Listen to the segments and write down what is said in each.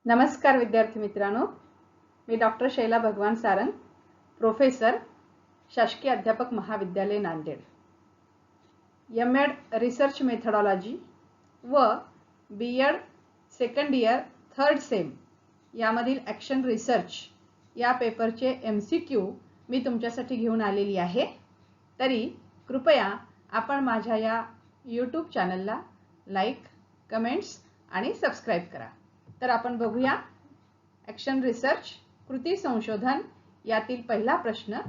नमस्कार विद्यार्थी मित्रांनो, मी डॉक्टर शैला भगवान सारंग, प्रोफेसर, शासकीय अध्यापक महाविद्यालय नांदेड. एम.एड रिसर्च मेथडॉलॉजी व B Ed second year third same यामधील ॲक्शन रिसर्च या पेपरचे MCQ मी तुमच्यासाठी घेऊन आलेली आहे. तरी कृपया आपण माझ्या या यूट्यूब चॅनलला लाईक, कमेंट्स आणि सबस्क्राईब करा. तर आपण बघूया ॲक्शन रिसर्च कृती संशोधन यातील पहिला प्रश्न.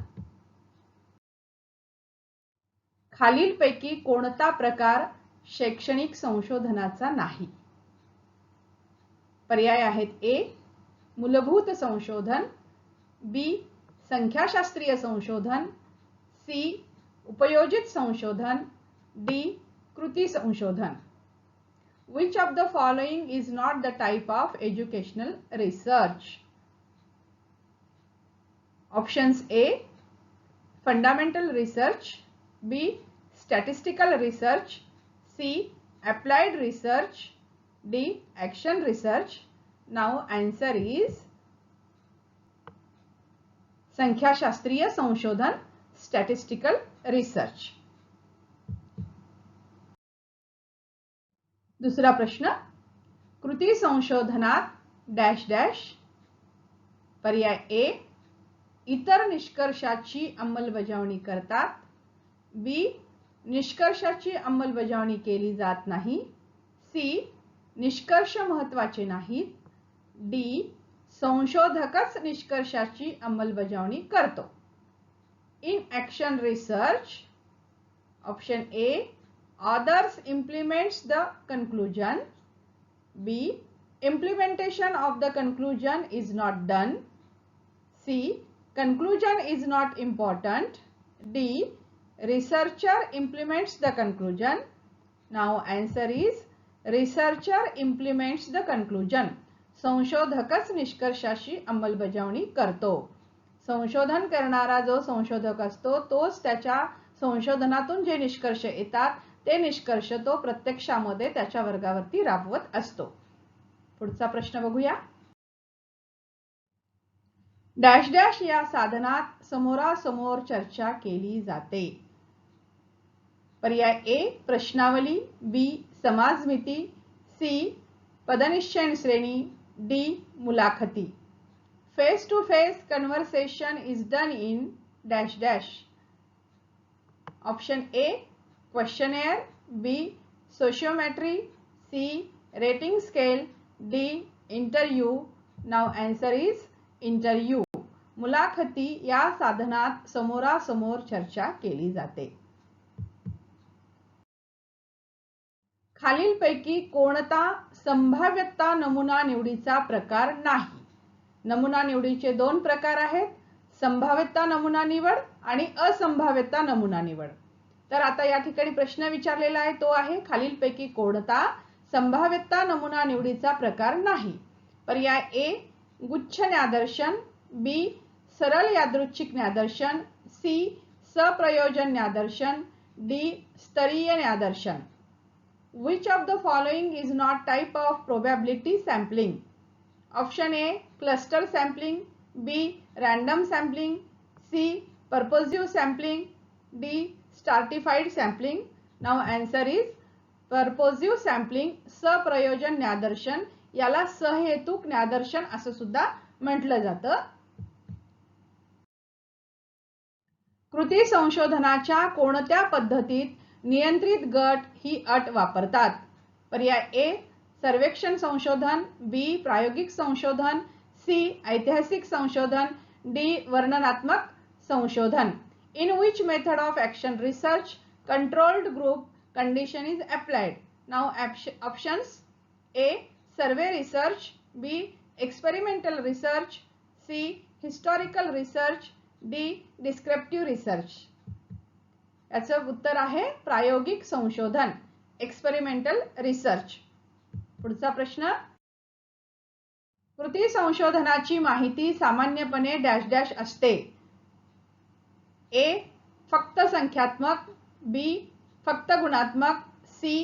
खालीलपैकी कोणता प्रकार शैक्षणिक संशोधनाचा नाही? पर्याय आहेत: ए मूलभूत संशोधन, बी संख्याशास्त्रीय संशोधन, सी उपयोजित संशोधन, डी कृती संशोधन. Which of the following is not the type of educational research? Options: A fundamental research, B statistical research, C applied research, D action research. Now answer is संख्याशास्त्रीय संशोधन, statistical research. दुसरा प्रश्न. कृती संशोधनात dash dash. पर्याय: ए इतर निष्कर्षाची अंमलबजावणी करतात, बी निष्कर्षाची अंमलबजावणी केली जात नाही, सी निष्कर्ष महत्त्वाचे नाहीत, डी संशोधकच निष्कर्षाची अंमलबजावणी करतो. In action research, option A others implements the conclusion, B implementation of the conclusion is not done, C conclusion is not important, D researcher implements the conclusion. Now answer is researcher implements the conclusion. संशोधकच निष्कर्षाशी अंमलबजावणी करतो. संशोधन करणारा जो संशोधक असतो तोच त्याच्या संशोधनातून जे निष्कर्ष येतात ते निष्कर्ष तो प्रत्यक्षामध्ये त्याच्या वर्गावरती राबवत असतो. पुढचा प्रश्न बघूया. डॅश डॅश या साधनात समोरासमोर चर्चा केली जाते. पर्याय: ए प्रश्नावली, बी समाजमिती, सी पदनिश्चयन श्रेणी, डी मुलाखती. Face to face conversation is done in dash dash. Option A questionnaire, B sociometry, C rating scale, D interview. Now answer is interview. मुलाखती या साधनात समोरासमोर चर्चा केली जाते. खालीलपैकी कोणता संभाव्यता नमुना निवडीचा प्रकार नाही? नमुना निवडीचे दोन प्रकार आहेत, संभाव्यता नमुना निवड आणि असंभाव्यता नमुना निवड. तर आता या ठिकाणी प्रश्न विचारलेला आहे तो आहे खालीलपैकी कोणता संभाव्यता नमुना निवडीचा प्रकार नाही? पर्याय: ए गुच्छ न्यादर्शन, बी सरळ यादृच्छिक न्यादर्शन, सी सप्रयोजन न्यादर्शन, डी स्तरीय न्यादर्शन. Which of the following is not type of probability sampling? Option A cluster sampling, B random sampling, C purposive sampling, D stratified sampling. Now answer is purposive sampling. सप्रयोजन न्यादर्शन याला सहेतुक न्यादर्शन असं सुद्धा म्हटलं जातं. कृती संशोधनाच्या कोणत्या पद्धतीत नियंत्रित गट ही अट वापरतात? पर्याय: ए सर्वेक्षण संशोधन, बी प्रायोगिक संशोधन, सी ऐतिहासिक संशोधन, डी वर्णनात्मक संशोधन. In which method of action research controlled group condition is applied? Now options: A survey research, B experimental research, C historical research, D descriptive research. याचं उत्तर आहे प्रायोगिक संशोधन, एक्सपेरिमेंटल रिसर्च. पुढचा प्रश्न. कृती संशोधनाची माहिती सामान्यपणे डॅश डॅश असते. ए फक्त संख्यात्मक, बी फक्त गुणात्मक, सी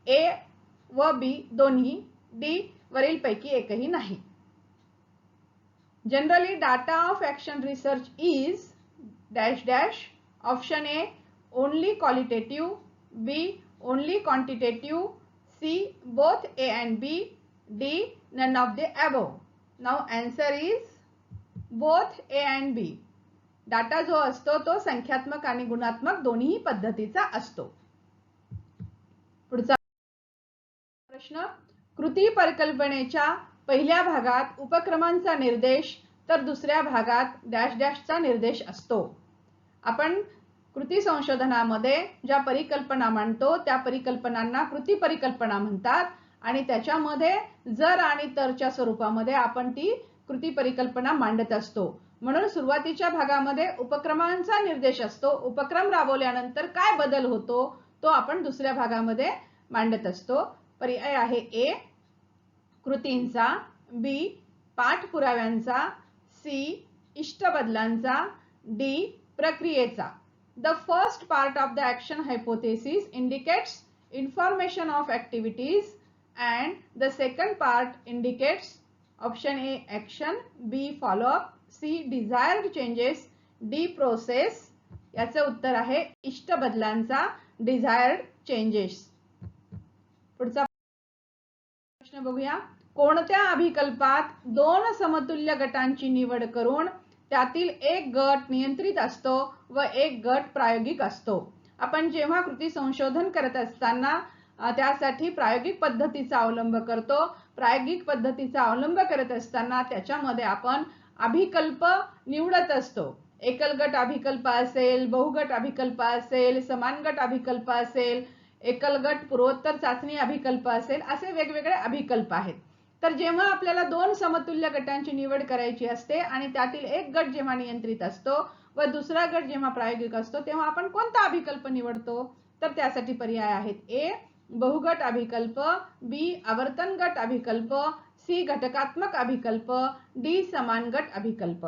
ए व बी दोन्ही, डी वरीलपैकी एकही नाही. Generally data of action research is dash dash. Option A only qualitative, B only quantitative, C both A and B, D none of the above. Now answer is both A and B. Data जो असतो तो संख्यात्मक आणि गुणात्मक दोन्ही पद्धतीचा असतो. पुढचा प्रश्न, कृती परिकल्पनेच्या पहिल्या भागात उपक्रमांचा निर्देश तर दुसऱ्या भागात डॅश डॅशचा निर्देश असतो. आपण कृती संशोधनामध्ये ज्या परिकल्पना मांडतो त्या परिकल्पनांना कृती परिकल्पना म्हणतात आणि त्याच्यामध्ये जर आणि तरच्या स्वरूपामध्ये आपण ती कृती परिकल्पना मांडत असतो. म्हणून सुरुवातीच्या भागामध्ये उपक्रमांचा निर्देश असतो. उपक्रम राबवल्यानंतर काय बदल होतो तो आपण दुसऱ्या भागामध्ये मांडत असतो. पर्याय आहे ए कृतींचा, बी पाठपुराव्यांचा, सी इष्ट बदलांचा, डी प्रक्रियेचा. The first part of the action hypothesis indicates information of activities and the second part indicates option A action, B follow up, C desired changes, D process. याचे उत्तर आहे इष्ट बदलांचा, desired changes. पुढचा प्रश्न बघूया. कोणत्या अभिकल्पात दोन समतुल्य गटांची निवड करून त्यातील एक गट नियंत्रित असतो व एक गट प्रायोगिक असतो. आपण जेव्हा कृती संशोधन करत असताना त्यासाठी प्रायोगिक पद्धतीचा अवलंब करतो. प्रायोगिक पद्धतीचा अवलंब करत असताना त्याच्यामध्ये आपण अभिकल्प निवडत असतो. एकल गट अभिकल्प असेल, बहुगट अभिकल्प असेल, समान गट अभिकल्प असेल, एकल गट पूर्वोत्तर चाचणी अभिकल्प असेल, असे वेगवेगळे अभिकल्प आहेत. तर जेव्हा आपल्याला दोन समतुल्य गटांची निवड करायची असते आणि त्यातील एक गट जेव्हा नियंत्रित असतो व दुसरा गट जेव्हा प्रायोगिक असतो तेव्हा आपण कोणता अभिकल्प निवडतो? तर त्यासाठी पर्याय आहेत ए बहुगट अभिकल्प, बी आवर्तन गट अभिकल्प, सी घटकात्मक अभिकल्प, डी समान गट अभिकल्प.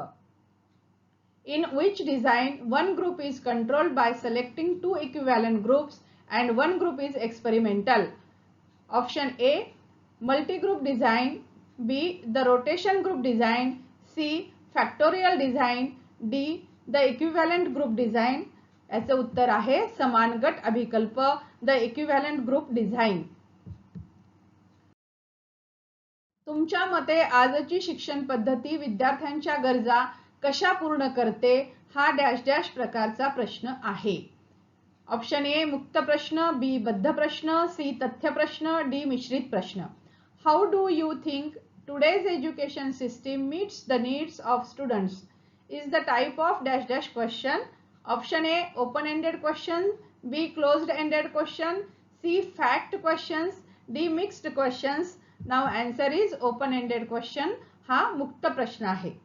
In which design one group is controlled by selecting two equivalent groups and one group is experimental? Option A multi-group design, B the rotation group design, C factorial design, D the equivalent group design. याचे उत्तर आहे समान गट अभिकल्प, the equivalent group design. तुमच्या मते आजची शिक्षण पद्धती विद्यार्थ्यांच्या गरजा कशा पूर्ण करते हा डॅश डॅश प्रकारचा प्रश्न आहे. ऑप्शन ए मुक्त प्रश्न, बी बद्ध प्रश्न, सी तथ्य प्रश्न, डी मिश्रित प्रश्न. How do you think today's education system meets the needs of students? Is the type of dash dash question. Option A open-ended question, B closed-ended question, C fact questions, D mixed questions. Now answer is open-ended question. हा मुक्त प्रश्न आहे.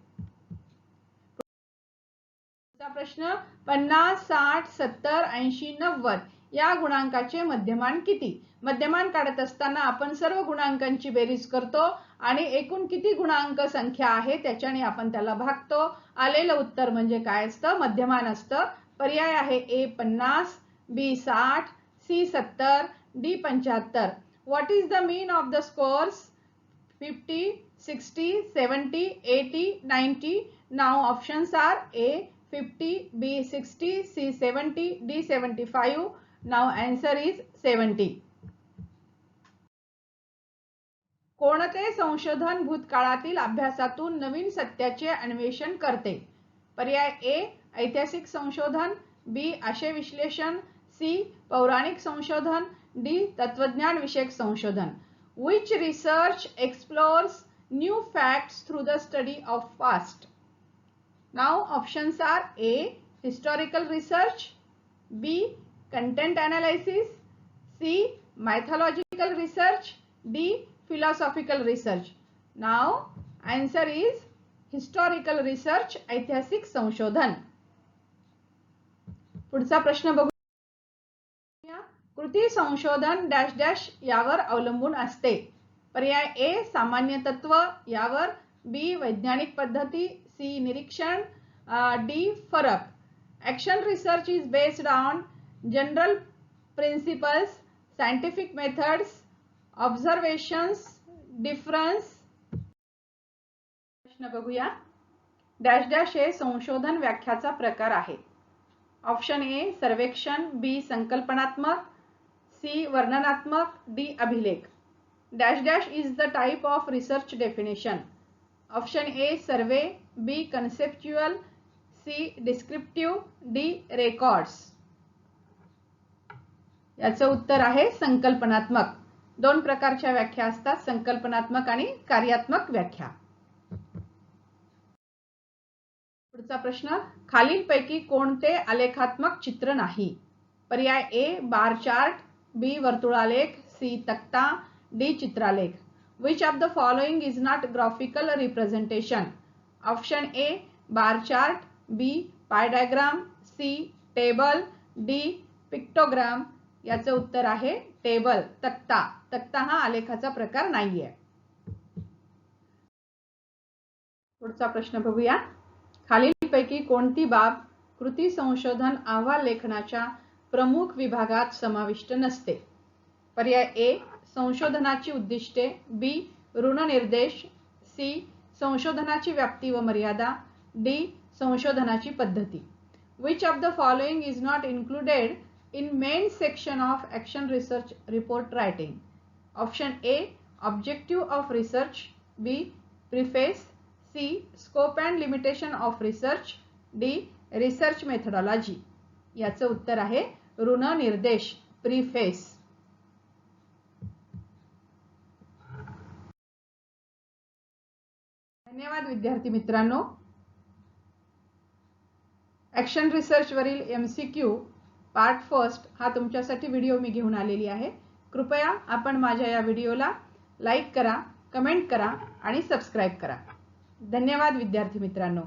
प्रश्न 50, 60, 70, 80, 90 या गुणांकाचे मध्यमान किती? मध्यमान काढत असताना आपण सर्व गुणांकांची बेरीज करतो आणि एकूण किती गुणांक संख्या आहे त्याच्याने आपण त्याला भागतो. आलेलं उत्तर म्हणजे काय असतं? मध्यमान असतं. पर्याय आहे A 50, B 60, C 70, D 75. What is the mean of the scores? 50, 60, 70, 80, 90. Now options are A 50, B 60, C 70, D 75. Now answer is 70. कोणते संशोधन भूतकाळातील अभ्यासातून नवीन सत्याचे अन्वेषण करते? पर्याय ए ऐतिहासिक संशोधन, बी आशय विश्लेषण, सी पौराणिक संशोधन, डी तत्वज्ञान विषयक संशोधन. Which research explores new facts through the study of past? Now options are A historical research, B content analysis, C mythological research, D philosophical research. Now answer is historical research, ऐतिहासिक संशोधन. पुढचा प्रश्न बघूया. कृती संशोधन डॅश डॅश यावर अवलंबून असते. पर्याय ए सामान्य तत्व यावर, बी वैज्ञानिक पद्धती, सी निरीक्षण, डी फरक. Action research is based on general principles, scientific methods, observations, difference. प्रश्न बघूया. डॅश डॅश हे संशोधन व्याख्याचा प्रकार आहे. ऑप्शन ए सर्वेक्षण, बी संकल्पनात्मक, सी वर्णनात्मक, डी अभिलेख. Dash dash is the type of research definition. Option A survey, B conceptual, C descriptive, D records. याचं उत्तर आहे संकल्पनात्मक. दोन प्रकारच्या व्याख्या असतात, संकल्पनात्मक आणि कार्यात्मक व्याख्या. पुढचा प्रश्न, खालीलपैकी कोणते आलेखात्मक चित्र नाही? पर्याय ए बार चार्ट, बी वर्तुळालेख, सी तक्ता, डी चित्रालेख. Which of the following is not graphical representation? Option A bar chart, B pie diagram, C table, D pictogram. याचं उत्तर आहे टेबल, तक्ता. तक्ता हा आलेखाचा प्रकार नाहीये. पुढचा प्रश्न बघूया. खालीलपैकी कोणती बाब कृती संशोधन अहवाल लेखनाच्या प्रमुख विभागात समाविष्ट नसते? पर्याय ए संशोधनाची उद्दिष्टे, बी ऋणनिर्देश, सी संशोधनाची व्याप्ती व मर्यादा, डी संशोधनाची पद्धती. Which of the following is not included in main section of action research report writing? Option A objective of research, B preface, C scope and limitation of research, D research methodology. याचं उत्तर आहे ऋणनिर्देश, preface. धन्यवाद विद्यार्थी मित्रांनो. Action research वरील MCQ part first हा तुमच्यासाठी video मी घेऊन आलेली आहे. कृपया आपण माझ्या या व्हिडिओला लाईक करा, कमेंट करा आणि सबस्क्राईब करा. धन्यवाद विद्यार्थी मित्रांनो.